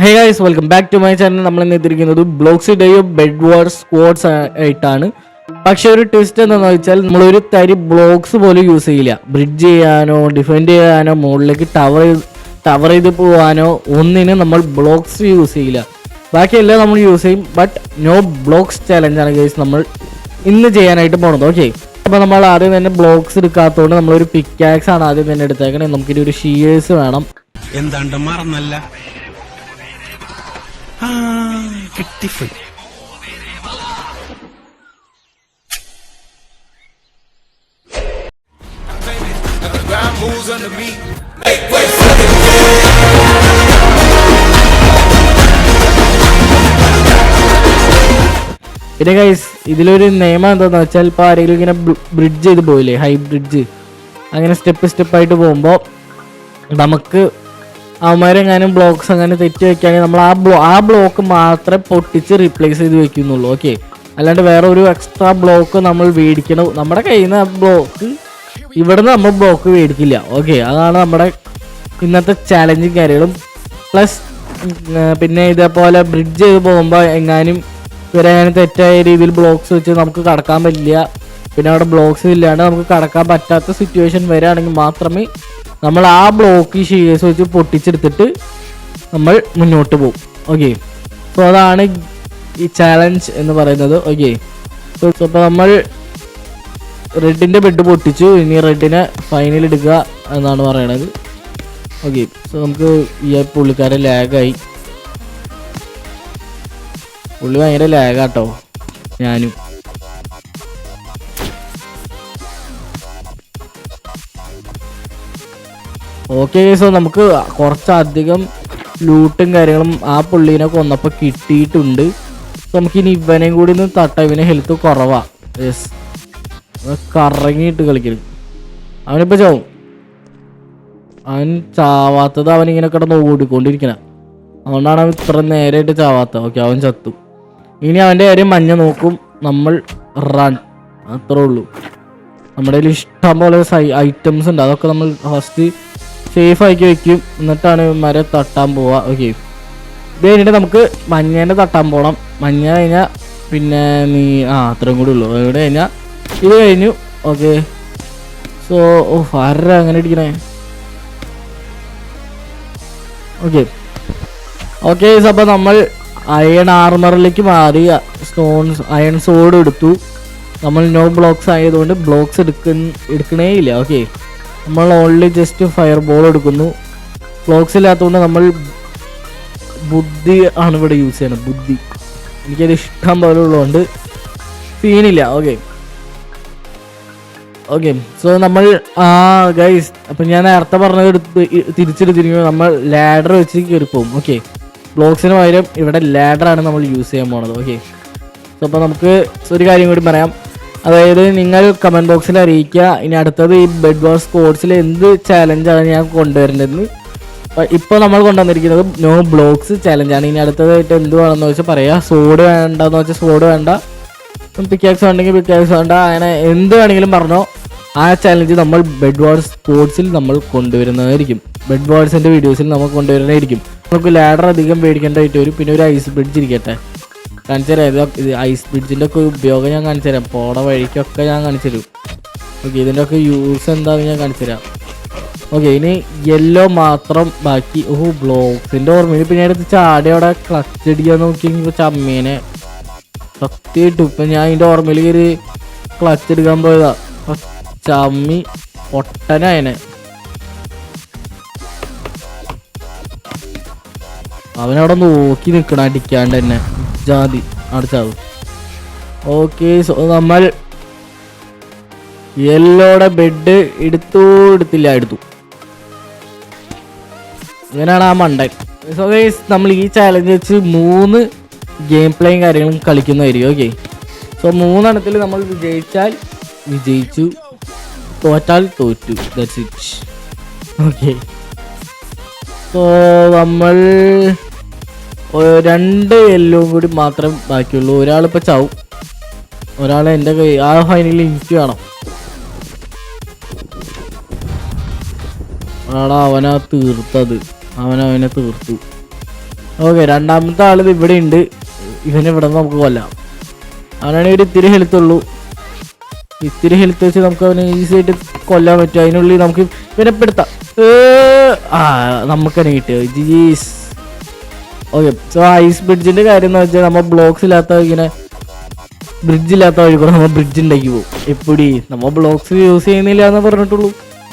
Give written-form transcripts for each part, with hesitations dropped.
Hey guys, welcome back to my channel. നമ്മൾ ഇന്ന് എത്തിയിരിക്കുന്നത് ബ്ലോക്സിന്റെയോ ബെഡ് വാർ സ്ക്വാഡ്സ് ആയിട്ടാണ്. പക്ഷെ ഒരു ട്വിസ്റ്റ് എന്താണെന്ന് വെച്ചാൽ നമ്മളൊരു തരി ബ്ലോക്സ് പോലും യൂസ് ചെയ്യില്ല. ബ്രിഡ്ജ് ചെയ്യാനോ ഡിഫെൻഡ് ചെയ്യാനോ മുകളിലേക്ക് ടവർ ചെയ്ത് പോകാനോ ഒന്നിനും നമ്മൾ ബ്ലോക്സ് യൂസ് ചെയ്യില്ല. ബാക്കിയെല്ലാം നമ്മൾ യൂസ് ചെയ്യും. ബട്ട് നോ ബ്ലോക്സ് ചാലഞ്ചാണ് ഗൈസ് നമ്മൾ ഇന്ന് ചെയ്യാനായിട്ട് പോണത്. ഓക്കെ, അപ്പോൾ നമ്മൾ ആദ്യം തന്നെ ബ്ലോക്സ് എടുക്കാത്തതുകൊണ്ട് നമ്മളൊരു പിക്കാക്സ് ആണ് ആദ്യം തന്നെ എടുത്തേക്കണേ. നമുക്കിനി ഒരു ഷീയേഴ്സ് വേണം. എന്താണ്ട് മറന്നല്ല കിട്ടിപ്പോയി. പിന്നെ ഗൈസ്, ഇതിലൊരു നിയമം എന്താണെന്ന് വെച്ചാൽ ഇപ്പോൾ ആരെങ്കിലും ഇങ്ങനെ ബ്രിഡ്ജ് ചെയ്ത് പോയില്ലേ, ഹൈ ബ്രിഡ്ജ്, അങ്ങനെ സ്റ്റെപ്പായിട്ട് പോകുമ്പോൾ നമുക്ക് അവന്മാരെങ്ങാനും ബ്ലോക്സ് അങ്ങനെ തെറ്റി വെക്കുകയാണെങ്കിൽ നമ്മൾ ആ ബ്ലോക്ക് മാത്രമേ പൊട്ടിച്ച് റീപ്ലേസ് ചെയ്ത് വെക്കുന്നുള്ളൂ. ഓക്കെ, അല്ലാണ്ട് വേറെ ഒരു എക്സ്ട്രാ ബ്ലോക്ക് നമ്മൾ മേടിക്കണം. നമ്മുടെ കയ്യിൽ നിന്ന് ആ ബ്ലോക്ക് ഇവിടുന്ന് നമ്മൾ ബ്ലോക്ക് മേടിക്കില്ല. ഓക്കെ, അതാണ് നമ്മുടെ ഇന്നത്തെ ചാലഞ്ചും കാര്യങ്ങളും. പ്ലസ് പിന്നെ ഇതേപോലെ ബ്രിഡ്ജ് ചെയ്ത് പോകുമ്പോൾ എങ്ങാനും ഇവരെങ്ങനെ തെറ്റായ രീതിയിൽ ബ്ലോക്സ് വെച്ച് നമുക്ക് കടക്കാൻ പറ്റില്ല. പിന്നെ അവിടെ ബ്ലോക്സ് ഇല്ലാണ്ട് നമുക്ക് കടക്കാൻ പറ്റാത്ത സിറ്റുവേഷൻ വരികയാണെങ്കിൽ മാത്രമേ നമ്മൾ ആ ബ്ലോക്ക് ഷീയേഴ്സ് വെച്ച് പൊട്ടിച്ചെടുത്തിട്ട് നമ്മൾ മുന്നോട്ട് പോകും. ഓക്കെ, സോ അതാണ് ഈ ചാലഞ്ച് എന്ന് പറയുന്നത്. ഓക്കെ, സോ ഇപ്പോൾ നമ്മൾ റെഡിൻ്റെ ബെഡ് പൊട്ടിച്ചു. ഇനി റെഡിനെ ഫൈനൽ എടുക്കുക എന്നാണ് പറയണത്. ഓക്കെ, സോ നമുക്ക് ഈ പുള്ളിക്കാരൻ ലാഗായി. പുള്ളി ഭയങ്കര ലാഗാട്ടോ, ഞാനും. ഓക്കെ, സോ നമുക്ക് കുറച്ചധികം ലൂട്ടും കാര്യങ്ങളും ആ പുള്ളീനെ കൊന്നപ്പോൾ കിട്ടിയിട്ടുണ്ട്. സോ നമുക്കിനി ഇവനെയും കൂടി ഒന്ന് തട്ടാം. ഇവനെ ഹെൽത്ത് കുറവാ. യെസ്, കറങ്ങിയിട്ട് കളിക്കരുത്. അവനിപ്പോൾ ചാവും. അവൻ ചാവാത്തത് അവനിങ്ങനെ കിടന്ന് ഓടിക്കൊണ്ടിരിക്കണം. അതുകൊണ്ടാണ് അവൻ ഇത്ര നേരെയായിട്ട് ചാവാത്തത്. ഓക്കെ, അവൻ ചത്തു. ഇനി അവൻ്റെ കാര്യം മഞ്ഞ നോക്കും. നമ്മൾ റൺ, അത്രേ ഉള്ളൂ. നമ്മുടെ കയ്യിൽ ഇഷ്ടം പോലെ ഐറ്റംസ് ഉണ്ട്. അതൊക്കെ നമ്മൾ ഫസ്റ്റ് സേഫ് ആക്കി വെക്കും. എന്നിട്ടാണ് ഇവന്മാരെ തട്ടാൻ പോവുക. ഓക്കെ, ഇത് കഴിഞ്ഞിട്ട് നമുക്ക് മഞ്ഞേൻ്റെ തട്ടാൻ പോകണം. മഞ്ഞ കഴിഞ്ഞാൽ പിന്നെ അത്രയും കൂടി ഉള്ളൂ. ഇവിടെ കഴിഞ്ഞാൽ ഇത് കഴിഞ്ഞു. ഓക്കെ, സോ ആരാ അങ്ങനെ ഇരിക്കണേ? ഓക്കെ, അപ്പോൾ നമ്മൾ അയൺ ആർമറിലേക്ക് മാറി. അയൺ സോഡ് എടുത്തു. നമ്മൾ നോ ബ്ലോക്സ് ആയതുകൊണ്ട് ബ്ലോക്സ് എടുക്കണേ ഇല്ല. ഓക്കെ, നമ്മൾ ഓൺലി ജസ്റ്റ് ഫയർ ബോൾ എടുക്കുന്നു. ബ്ലോക്സ് ഇല്ലാത്തതുകൊണ്ട് നമ്മൾ ബുദ്ധി ആണ് ഇവിടെ യൂസ് ചെയ്യണം. ബുദ്ധി എനിക്കത് ഇഷ്ടം പോലെ ഉള്ളതുകൊണ്ട് സീനില്ല. ഓക്കെ, സോ നമ്മൾ ഗൈസ്, അപ്പം ഞാൻ നേരത്തെ പറഞ്ഞത് തിരിച്ചെടുത്തിരിക്കുമ്പോൾ നമ്മൾ ലാഡർ വെച്ച് കയറിപ്പോവും. ഓക്കെ, ബ്ലോക്സിന് പകരം ഇവിടെ ലാഡറാണ് നമ്മൾ യൂസ് ചെയ്യാൻ പോണത്. ഓക്കെ, സോ അപ്പോൾ നമുക്ക് ഒരു കാര്യം കൂടി പറയാം. അതായത് നിങ്ങൾ കമൻറ്റ് ബോക്സിൽ അറിയിക്കുക ഇനി അടുത്തത് ഈ ബെഡ് വാർ സ്ക്വാഡ്സിൽ എന്ത് ചാലഞ്ചാണ് ഞാൻ കൊണ്ടുവരേണ്ടതെന്ന്. ഇപ്പോൾ നമ്മൾ കൊണ്ടുവന്നിരിക്കുന്നത് നോ ബ്ലോക്സ് ചാലഞ്ചാണ്. ഇനി അടുത്തതായിട്ട് എന്ത് വേണമെന്ന് വെച്ചാൽ പറയാം. സോഡ് വേണ്ടെന്ന് വെച്ചാൽ സോഡ് വേണ്ട, പിക്കാക്സ് വേണ്ടെങ്കിൽ പിക്കാക്സ് വേണ്ട, അങ്ങനെ എന്ത് വേണമെങ്കിലും പറഞ്ഞോ. ആ ചാലഞ്ച് നമ്മൾ ബെഡ് വാർ സ്ക്വാഡ്സിൽ നമ്മൾ കൊണ്ടുവരുന്നതായിരിക്കും. ബെഡ് വാർസിൻ്റെ വീഡിയോസിൽ നമ്മൾ കൊണ്ടുവരുന്നതായിരിക്കും. നമുക്ക് ലാഡർ അധികം പേടിക്കേണ്ടതായിട്ട് വരും. പിന്നെ ഒരു ഐസ് ബ്രിഡ്ജ് ഇരിക്കട്ടെ, കാണിച്ചു തരാം. ഇത് ഐസ് ബ്രിഡ്ജിൻ്റെ ഒക്കെ ഉപയോഗം ഞാൻ കാണിച്ചു തരാം. പോണ വഴിക്കൊക്കെ ഞാൻ കാണിച്ചു തരും. ഓക്കെ, ഇതിൻ്റെ ഒക്കെ യൂസ് എന്താണെന്ന് ഞാൻ കാണിച്ചു തരാം. ഓക്കെ, ഇനി യെല്ലോ മാത്രം ബാക്കി. ബ്ലോക്സിൻ്റെ ഓർമ്മയിൽ ഇപ്പം ഞാൻ എടുത്ത് ചാടി അവിടെ ക്ലച്ച് അടിക്കാൻ നോക്കി. ഇപ്പോൾ ചമ്മീനെ സത്യമായിട്ടു ഇപ്പം ഞാൻ അതിൻ്റെ ഓർമ്മയിൽ ഒരു ക്ലച്ച് എടുക്കാൻ പോയതാ. ചമ്മി പൊട്ടനായനെ. അവനവിടെ നോക്കി നിൽക്കണം അടിക്കാണ്ട് തന്നെ. ജാതി അടിച്ചാവും. ഓക്കെ, സോ നമ്മൾ യെല്ലോടെ ബെഡ് എടുത്തില്ല. ഇങ്ങനെയാണ് ആ മണ്ടൻ. സോ ഗൈസ്, നമ്മൾ ഈ ചാലഞ്ച് വെച്ച് 3 ഗെയിം പ്ലേയും കാര്യങ്ങളും കളിക്കുന്നതായിരിക്കും. ഓക്കെ, സോ 3 നമ്മൾ വിജയിച്ചാൽ വിജയിച്ചു, തോറ്റാൽ തോറ്റു. That's it. ഓക്കെ, സോ നമ്മൾ 2 യെല്ലോ കൂടി മാത്രം ബാക്കിയുള്ളൂ. ഒരാളിപ്പോൾ ചാവും, ഒരാൾ എൻ്റെ കൈ. ആ ഫൈനലിൽ എനിക്ക് വേണം. അവനാ തീർത്തത്. അവനവനെ തീർത്തു. ഓക്കെ, രണ്ടാമത്തെ ആളിത് ഇവിടെ ഉണ്ട്. ഇവനെ ഇവിടെ നിന്ന് നമുക്ക് കൊല്ലാം. അവനാണെങ്കിൽ ഒരു ഇത്തിരി ഹെൽത്ത് ഉള്ളൂ. ഇത്തിരി ഹെൽത്ത് വെച്ച് നമുക്ക് അവനെ ഈസി ആയിട്ട് കൊല്ലാൻ പറ്റും. അതിനുള്ളിൽ നമുക്ക് ഇവനെ പെടുത്താം. നമുക്ക് തന്നെ കിട്ടിയോ ജീസ്. ഓക്കെ, സോ ഐസ് ബ്രിഡ്ജിന്റെ കാര്യം എന്ന് വെച്ചാൽ നമ്മൾ ബ്ലോക്സ് ഇല്ലാത്ത ഇങ്ങനെ ബ്രിഡ്ജ് ഇല്ലാത്ത വഴി കൂടെ നമ്മൾ ബ്രിഡ്ജ് ഉണ്ടാക്കി പോകും. എപ്പിടി നമ്മൾ ബ്ലോക്സ് യൂസ് ചെയ്യുന്നില്ല എന്ന് പറഞ്ഞിട്ടുള്ളൂ.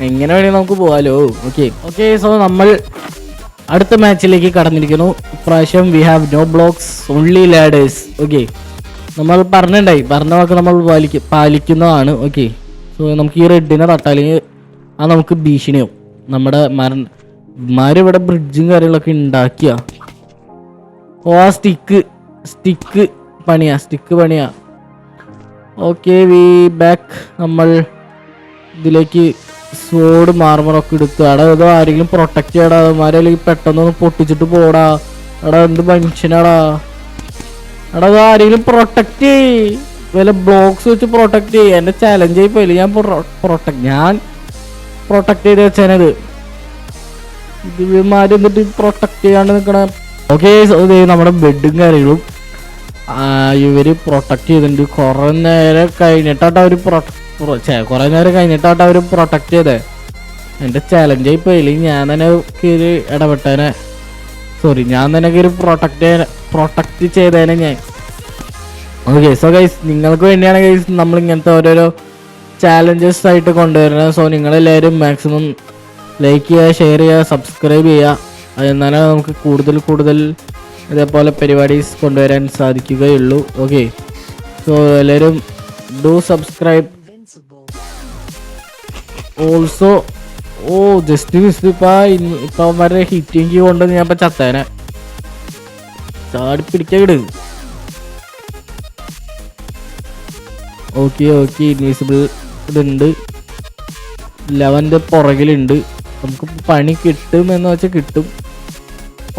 എങ്ങനെ വേണമെങ്കിൽ നമുക്ക് പോകാലോ. ഓക്കെ, സോ നമ്മൾ അടുത്ത മാച്ചിലേക്ക് കടന്നിരിക്കുന്നു. ഇപ്രാവശ്യം we have no blocks, only ladders. Okay, നമ്മൾ പറഞ്ഞ വാക്ക് നമ്മൾ പാലിക്കുന്നതാണ്. ഓക്കെ, സോ നമുക്ക് ഈ റെഡിനെ തട്ടാല്ലെങ്കിൽ അത് നമുക്ക് ഭീഷണിയാവും. നമ്മുടെ ഇവിടെ ബ്രിഡ്ജും കാര്യങ്ങളൊക്കെ ഉണ്ടാക്കിയ ആ സ്റ്റിക്ക് പണിയാ. Okay, we back. നമ്മൾ ഇതിലേക്ക് സോഡ് മാർമറൊക്കെ എടുത്ത് ഏതോ ആരെങ്കിലും പ്രൊട്ടക്ട് ചെയ്യടാ. അവന്മാരെ അല്ലെങ്കിൽ പെട്ടെന്നൊന്ന് പൊട്ടിച്ചിട്ട് പോടാ. എന്ത് മനുഷ്യനാടാ. ആരെങ്കിലും പ്രൊട്ടക്ട് വല്ല ബ്ലോക്സ് വെച്ച് പ്രൊട്ടക്ട് ചെയ്യ. എന്റെ ചാലഞ്ച് ആയി പോയില്ല. ഞാൻ പ്രൊട്ടക്ട് ചെയ്ത് വെച്ചത് ഇവന്മാര് എന്നിട്ട് പ്രൊട്ടക്ട് ചെയ്യാണ്ട് നിൽക്കണ. ഓക്കെ, നമ്മുടെ ബെഡും കാര്യങ്ങളും ഇവര് പ്രൊട്ടക്ട് ചെയ്തിട്ടുണ്ട്. കുറെ നേരം കഴിഞ്ഞിട്ടാട്ടോ അവര് പ്രൊട്ടക്ട് ചെയ്തേ. എന്റെ ചാലഞ്ച് ആയി പോയില്ല. ഞാൻ തന്നെ കയറി ഇടപെട്ടേനെ. ഞാൻ തന്നെ കയറി പ്രൊട്ടക്ട് ചെയ്തേനെ ഞാൻ. ഓക്കെ, സോ ഗൈസ്, നിങ്ങൾക്ക് വേണ്ടിയാണ് ഗൈസ് നമ്മൾ ഇങ്ങനത്തെ ഓരോരോ ചാലഞ്ചസ് ആയിട്ട് കൊണ്ടുവരുന്നത്. സോ നിങ്ങളെല്ലാവരും മാക്സിമം ലൈക്ക് ചെയ്യുക, ഷെയർ ചെയ്യുക, സബ്സ്ക്രൈബ് ചെയ്യുക. എന്നാലേ നമുക്ക് കൂടുതൽ ഇതേപോലെ പരിപാടീസ് കൊണ്ടുവരാൻ സാധിക്കുകയുള്ളൂ. ഓക്കെ, സോ എല്ലാവരും do subscribe also. Just miss. ഇപ്പൊ അവരെ ഹിറ്റിങ് കൊണ്ട് ഞാൻ ഇപ്പൊ ചത്തേനെ. ചാടി പിടിക്കട്. ഓക്കെ, ഇൻവിസിബിൾ ഇതുണ്ട്. 11 പുറകിലുണ്ട്. നമുക്ക് പണി കിട്ടും എന്ന് വെച്ചാൽ കിട്ടും.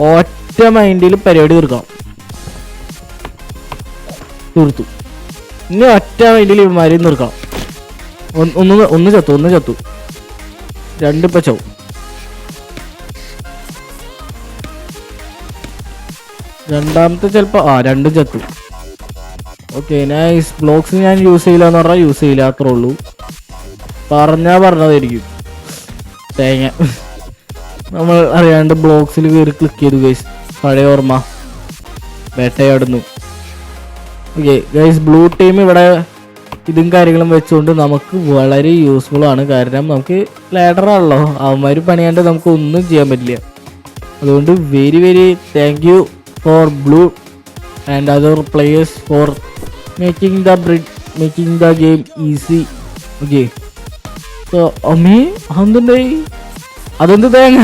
ഒറ്റ മൈൻഡിൽ പരിപാടി തീർക്കണം. തീർത്തു. ഇനി ഒറ്റ മൈൻഡിൽ ഇവന്മാരെ നിർക്കണം. ഒന്ന് ചത്തു. 2 ഇപ്പൊ ചവും. രണ്ടാമത്തെ ചിലപ്പോ 2 ചത്തു. Okay, nice. ബ്ലോക്സ് ഞാൻ യൂസ് ചെയ്യില്ല എന്ന് പറഞ്ഞാൽ യൂസ് ചെയ്യില്ല, അത്രേ ഉള്ളൂ. പറഞ്ഞതായിരിക്കും തേങ്ങ. നമ്മൾ അറിയാണ്ട് ബ്ലോക്സിൽ കയറി ക്ലിക്ക് ചെയ്തു ഗൈസ്. പഴയ ഓർമ്മ വേട്ടയാടുന്നു. ഓക്കെ ഗൈസ്, ബ്ലൂ ടീം ഇവിടെ ഇതും കാര്യങ്ങളും വെച്ചുകൊണ്ട് നമുക്ക് വളരെ യൂസ്ഫുൾ ആണ്. കാരണം നമുക്ക് ലാഡറാണല്ലോ, അവന്മാർ പണിയാണ്ട് നമുക്ക് ഒന്നും ചെയ്യാൻ പറ്റില്ല. അതുകൊണ്ട് very thank you for blue and other players for making the game easy. Okay, so അമ്മേ അതെന്ത് തേങ്ങ.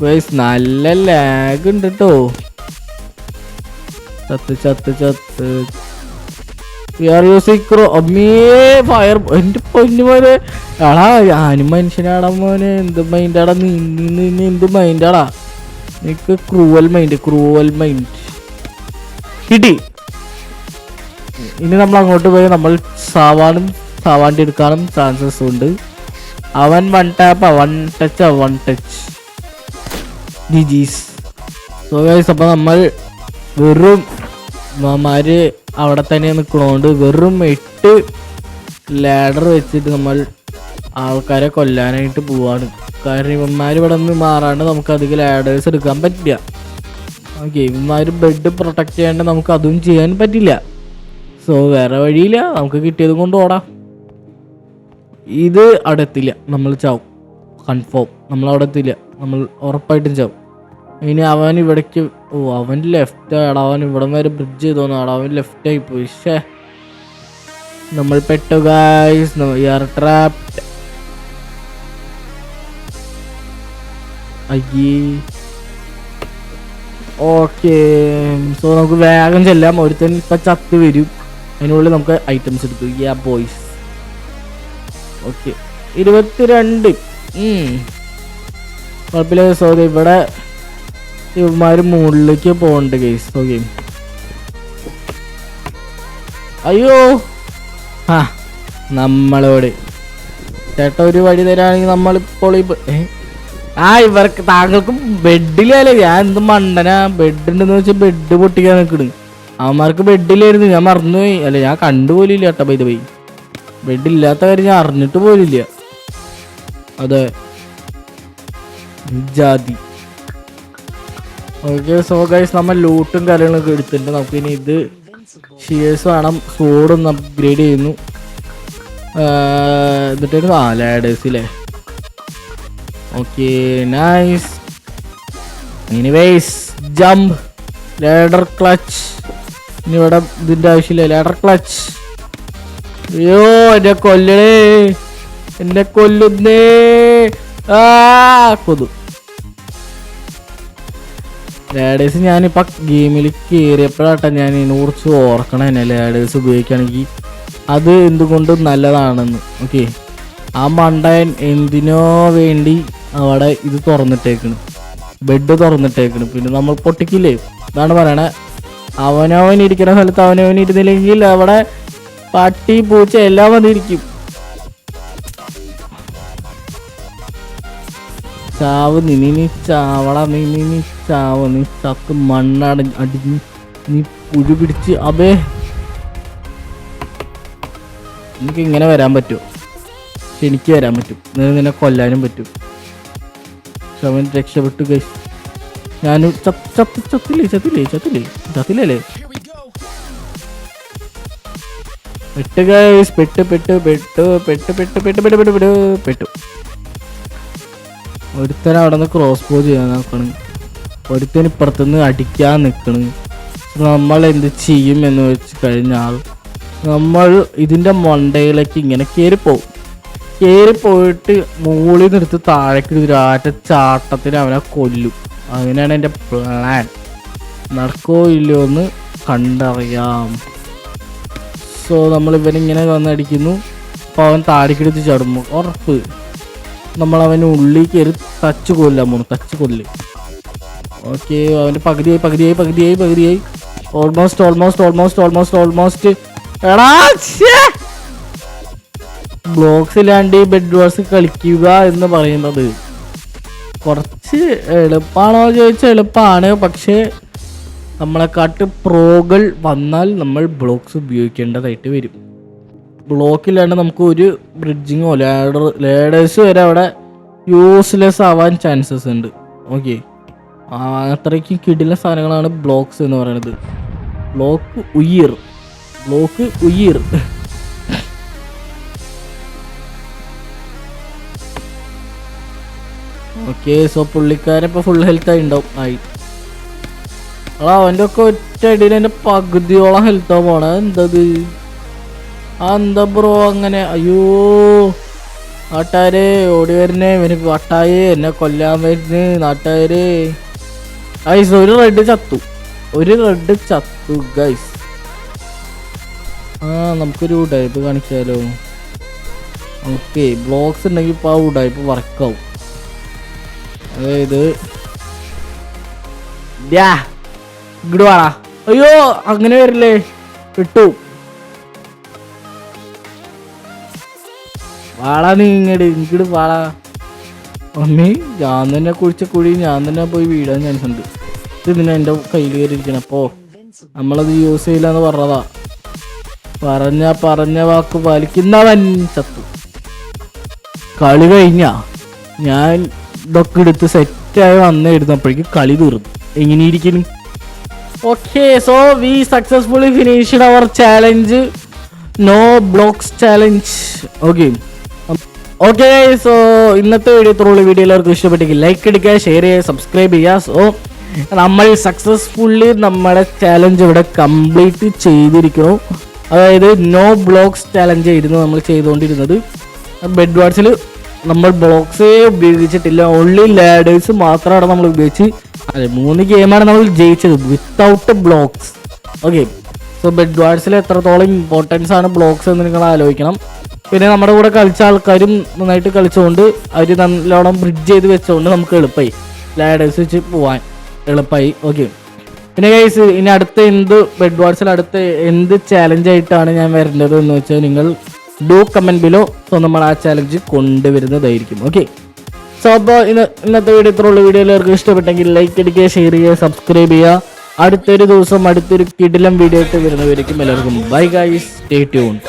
ഗൈസ്, നല്ല ലാഗ് ഉണ്ട് കേട്ടോ. ചത്ത് ഫയർ. എന്റെ പൊന്നുമോനെ, ഞാനും മനുഷ്യനാടാ മോനെ. എന്ത് മൈൻഡാടാ എന്ത് മൈൻഡാടാ നിനക്ക്. ക്രൂവൽ മൈൻഡ് കിട്ടി. ഇനി നമ്മൾ അങ്ങോട്ട് പോയി നമ്മൾ സാവാണ്ടി എടുക്കാനും ചാൻസസ് ഉണ്ട്. അവൻ വൺ ടച്ച് ജിജീസ്. സോ ഗൈസ്, അപ്പൊ നമ്മൾ വെറും മാര് അവിടെ തന്നെ നിൽക്കണോണ്ട് വെറും 8 ലാഡർ വെച്ചിട്ട് നമ്മൾ ആൾക്കാരെ കൊല്ലാനായിട്ട് പോവാണ്. കാരണം ഇവന്മാർ ഇവിടെ നിന്ന് മാറാണ്ട് നമുക്ക് അധികം ലാഡേഴ്സ് എടുക്കാൻ പറ്റില്ല. ഓക്കെ, ഇവന്മാർ ബെഡ് പ്രൊട്ടക്ട് ചെയ്യാണ്ട് നമുക്ക് അതും ചെയ്യാൻ പറ്റില്ല. സോ വേറെ വഴിയില്ല, നമുക്ക് കിട്ടിയത് കൊണ്ട് ഓടാം. ഇത് അവിടെ എത്തില്ല, നമ്മൾ ചാവും കൺഫേം. നമ്മൾ അവിടെ എത്തില്ല, നമ്മൾ ഉറപ്പായിട്ടും ചാവും. ഇനി അവൻ ഇവിടേക്ക് അവൻ ലെഫ്റ്റ് ആടാ. അവൻ ഇവിടം വരെ ബ്രിഡ്ജ് ചെയ്തോന്നാടാ. അവൻ ലെഫ്റ്റ് ആയി പോയി. നമ്മൾ പെട്ടു ഗൈസ്. We are trapped. അയ്യേ. ഓക്കെ, സോ നമുക്ക് വേഗം ചെല്ലാം. ഒരുത്തൻ ഇപ്പൊ ചത്ത് വരും. അതിനുള്ളിൽ നമുക്ക് ഐറ്റംസ് എടുത്തു. യാ ബോയ്സ്. ഓക്കെ, 22. കുഴപ്പമില്ല. സോ ഇവിടെ ഇവന്മാര് മുകളിലേക്ക് പോകണ്ട് ഗൈസ്. ഓക്കെ, അയ്യോ നമ്മളോട് ചേട്ടാ ഒരു വഴി തരാണെങ്കിൽ നമ്മളിപ്പോൾ ഇവർക്ക് താങ്കൾക്ക് ബെഡിലല്ലേ, ഞാൻ എന്ത് മണ്ടനാ, ബെഡ് ഉണ്ടെന്ന് വെച്ചാൽ ബെഡ് പൊട്ടിക്കാൻ നിൽക്കണ്. അവന്മാർക്ക് ബെഡിലായിരുന്നു, ഞാൻ മറന്നുപോയി. അല്ല ഞാൻ കണ്ടുപോലില്ല കേട്ടോ. ബൈ ദ വൈ ബെഡില്ലാത്ത കാര്യം ഞാൻ അറിഞ്ഞിട്ട് പോലില്ല. അതെ ജാതി. ഓക്കെ സോ ഗൈസ് നമ്മൾ ലൂട്ടും കാര്യങ്ങളൊക്കെ എടുത്തിട്ടുണ്ട്. നമുക്കിനി ഇത് ഷിയേഴ്സ് വേണം. സോഡൊന്ന് അപ്ഗ്രേഡ് ചെയ്യുന്നു. എന്നിട്ട് ലാഡേഴ്സില്ലേ. Okay nice. Anyways jump ladder clutch. ഇനി ഇവിടെ ഇതിൻ്റെ ആവശ്യമില്ല. Ladder clutch. അയ്യോ എന്നെ കൊല്ലണേ, എന്നെ കൊല്ലുന്നേ. കൊതു ലാഡേഴ്സ് ഞാനിപ്പോൾ ഗെയിമിൽ കയറിയപ്പോഴാട്ടെ ഞാൻ ഇതിനെക്കുറിച്ച് ഓർക്കണം. തന്നെ ലാഡേഴ്സ് ഉപയോഗിക്കുകയാണെങ്കിൽ അത് എന്തുകൊണ്ടും നല്ലതാണെന്ന്. ഓക്കെ ആ മണ്ടയൻ എന്തിനോ വേണ്ടി അവിടെ ഇത് തുറന്നിട്ടേക്കണ്, ബെഡ് തുറന്നിട്ടേക്കണ്. പിന്നെ നമ്മൾ പൊട്ടിക്കില്ലേ, ഇതാണ് പറയണേ. അവനവൻ ഇരിക്കുന്ന സ്ഥലത്ത് അവനവൻ ഇരുന്നില്ലെങ്കിൽ അവിടെ പട്ടി പൂച്ച എല്ലാം വന്നിരിക്കും. ചാവ് നീ ചാവള, നീ ചാവ്, നീ ചത്ത് അടിഞ്ഞ് നീ പുഴു പിടിച്ച്. അബേ എനിക്ക് ഇങ്ങനെ വരാൻ പറ്റുമോ? എനിക്ക് വരാൻ പറ്റും, നിന്നെ കൊല്ലാനും പറ്റും. പക്ഷെ അവൻ രക്ഷപ്പെട്ടു ഗൈസ്. ഞാൻ ചത്തില്ലേ പെട്ട് ഗൈസ്, പെട്ടു. ഒരുത്തൻ അവിടെ നിന്ന് ക്രോസ് ബോ ചെയ്യാൻ നോക്കണ്, ഒരുത്തൻ ഇപ്പുറത്തുനിന്ന് അടിക്കാൻ നിൽക്കണ്. നമ്മൾ എന്ത് ചെയ്യും എന്ന് വെച്ച് കഴിഞ്ഞാൽ നമ്മൾ ഇതിൻ്റെ മണ്ടയിലേക്ക് ഇങ്ങനെ കയറിപ്പോയിട്ട് മുകളിൽ നിർത്തി താഴേക്ക് ഒരാറ്റ ചാട്ടത്തിന് അവനെ കൊല്ലും. അങ്ങനെയാണ് എൻ്റെ പ്ലാൻ. നടക്കോ ഇല്ലയോ എന്ന് കണ്ടറിയാം. സോ നമ്മൾ ഇവനിങ്ങനെ വന്നടിക്കുന്നു. അപ്പോൾ അവൻ താഴേക്കെടുത്ത് ചടുമ്പോ ഉറപ്പ് നമ്മളവന് ഉള്ളിൽ കയറി തച്ച് കൊല്ല്. ഓക്കെ അവൻ്റെ പകുതിയായി. ഓൾമോസ്റ്റ്. എടാ ബ്ലോക്സ് ഇല്ലാണ്ട് ബെഡ് വാർസ് കളിക്കുക എന്ന് പറയുന്നത് കുറച്ച് എളുപ്പമാണോ ചോദിച്ചാൽ എളുപ്പമാണ്. പക്ഷേ നമ്മളെക്കാട്ട് പ്രോകൾ വന്നാൽ നമ്മൾ ബ്ലോക്സ് ഉപയോഗിക്കേണ്ടതായിട്ട് വരും. ബ്ലോക്കില്ലാണ്ട് നമുക്ക് ഒരു ബ്രിഡ്ജിങ്ങോ ലേഡേഴ്സ് വരെ അവിടെ യൂസ്ലെസ് ആവാൻ ചാൻസസ് ഉണ്ട്. ഓക്കെ അത്രയ്ക്ക് കിടില സാധനങ്ങളാണ് ബ്ലോക്സ് എന്ന് പറയുന്നത്. ബ്ലോക്ക് ഉയർ. ഓക്കെ സോ പുള്ളിക്കാരൻ ഇപ്പോൾ ഫുൾ ഹെൽത്തായി ഉണ്ടാവും. അവൻ്റെ ഒക്കെ ഒറ്റ അടിയിൽ എൻ്റെ പകുതിയോളം ഹെൽത്താ പോണേ. എന്താ ബ്രോ അങ്ങനെ? അയ്യോ നാട്ടുകാരെ ഓടി വരുന്നേ, ഇവന് വട്ടായേ എന്നെ കൊല്ലാൻ വരുന്നേ നാട്ടുകാരെ. ഗൈസ് ഒരു റെഡ് ചത്തു ഗൈസ്. നമുക്കൊരു ഉടായ്പ് കാണിക്കാലോ. ഓക്കെ ബ്ലോക്സ് ഉണ്ടെങ്കിൽ ഇപ്പോൾ ആ ഉടായ്പ് വർക്കാവും. അതായത് ഇങ്ങോട്ട് വാടാ. അയ്യോ അങ്ങനെ വരില്ലേ, വിട്ടു വാടാ. നീ ഇങ്ങോട്ട് വാടാ. അമ്മേ ഞാൻ തന്നെ കുഴിച്ച കുഴി ഞാൻ തന്നെ പോയി വീടാൻ ചാൻസ് ഉണ്ട്. ഇതിന് എൻ്റെ കയ്യിൽ കയറിയിരിക്കണം. അപ്പോൾ നമ്മളത് യൂസ് ചെയ്യില്ല എന്ന് പറഞ്ഞതാ. പറഞ്ഞ വാക്ക് പാലിക്കുന്നവൻ ചത്തു. കളി കഴിഞ്ഞ ഞാൻ ഇതൊക്കെ എടുത്ത് സെറ്റായി വന്നിരുന്നപ്പോഴേക്കും കളി തീർന്നു. എങ്ങനെയിരിക്കുന്നു? Okay so we successfully finished our challenge, no blocks challenge. Okay so ഇന്നത്തെ വീഡിയോ എല്ലാവർക്കും ഇഷ്ടപ്പെട്ടെങ്കിൽ ലൈക്ക് അടിക്കുക, ഷെയർ ചെയ്യുക, സബ്സ്ക്രൈബ് ചെയ്യുക. സോ നമ്മൾ സക്സസ്ഫുള്ളി നമ്മുടെ ചാലഞ്ച് ഇവിടെ കംപ്ലീറ്റ് ചെയ്തിരിക്കുന്നു. അതായത് നോ ബ്ലോക്സ് ചാലഞ്ച് ആയിരുന്നു നമ്മൾ ചെയ്തുകൊണ്ടിരുന്നത്. ബെഡ് വാർസിൽ നമ്മൾ ബ്ലോക്സേ ഉപയോഗിച്ചിട്ടില്ല, ഓൺലി ലാഡേഴ്സ് മാത്രമാണ് നമ്മൾ ഉപയോഗിച്ച്. അതെ 3 ഗെയിമാണ് നമ്മൾ ജയിച്ചത് without blocks. Okay so bed വാർസിൽ എത്രത്തോളം ഇമ്പോർട്ടൻസ് ആണ് ബ്ലോക്സ് എന്ന് നിങ്ങൾ ആലോചിക്കണം. പിന്നെ നമ്മുടെ കൂടെ കളിച്ച ആൾക്കാരും നന്നായിട്ട് കളിച്ചുകൊണ്ട് അവർ നല്ലോണം ബ്രിഡ്ജ് ചെയ്ത് വെച്ചുകൊണ്ട് നമുക്ക് എളുപ്പമായി ലാഡേഴ്സ് വെച്ച് പോവാൻ എളുപ്പമായി. ഓക്കെ പിന്നെ ഗൈസ് ഇനി അടുത്ത ബെഡ് വാർസിൽ അടുത്ത എന്ത് ചാലഞ്ച് ആയിട്ടാണ് ഞാൻ വരേണ്ടത് എന്ന് വെച്ചാൽ നിങ്ങൾ ഡു കമൻറ്റ് ബിലോ. സോ നമ്മൾ ആ ചാലഞ്ച് കൊണ്ടുവരുന്നതായിരിക്കും. ഓക്കെ സോ അപ്പോൾ ഇന്നത്തെ വീഡിയോ ഇത്രയുള്ള വീഡിയോ എല്ലാവർക്കും ഇഷ്ടപ്പെട്ടെങ്കിൽ ലൈക്ക് അടിക്കുക, ഷെയർ ചെയ്യുക, സബ്സ്ക്രൈബ് ചെയ്യുക. അടുത്തൊരു ദിവസം അടുത്തൊരു കിടിലം വീഡിയോ ആയിട്ട് വരുന്നവരിക്കും എല്ലാവർക്കും ബൈ ഗൈസ്, സ്റ്റേ ട്യൂൺഡ്.